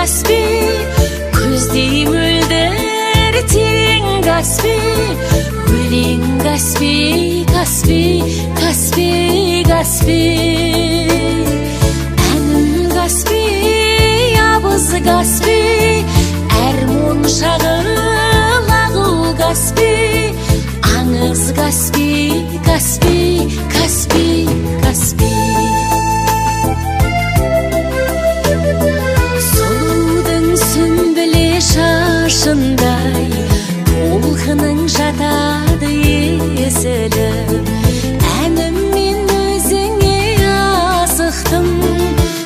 Каспий, көздей мөлдір терең Каспий, өлең Каспий, Каспий, Каспий, Каспий. Әнім Каспий, абыз Каспий, әр моншағы лағыл Каспий, аңыз Каспий, Каспий, Каспий, Каспий. Шашындай толқының жатады есілі, әніммен өзіңе асықтым,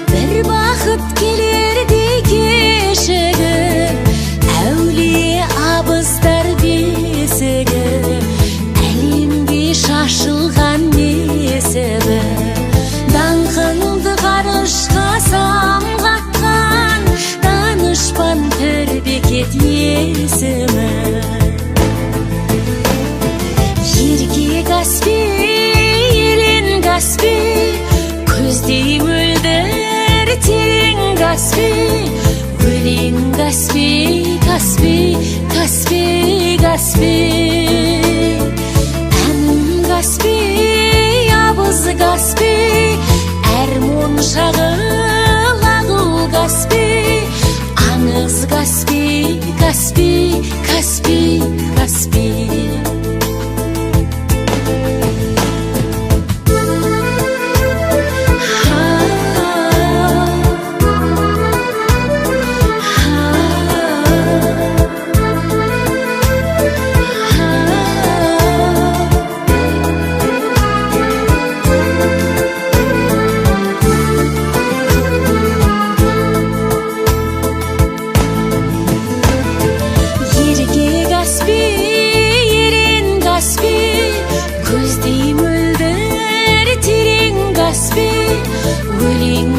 бір бақыт келердей кешігіп, әулие абыздар бесігі, әлемге шашылған несібі, даңқыңды ғарышқа самғатқан данышпан бекет есімі. Ерке Каспий, елен Каспий, көздей мөлдір терең Каспий, өлең Каспий, Каспий, Каспий, Каспий. Әнім Каспий, абыз Каспий, әр моншағы лағыл Каспий, аңыз Каспий, Каспий, Каспий, Каспий. Көздей мөлдір терең Каспий, өлең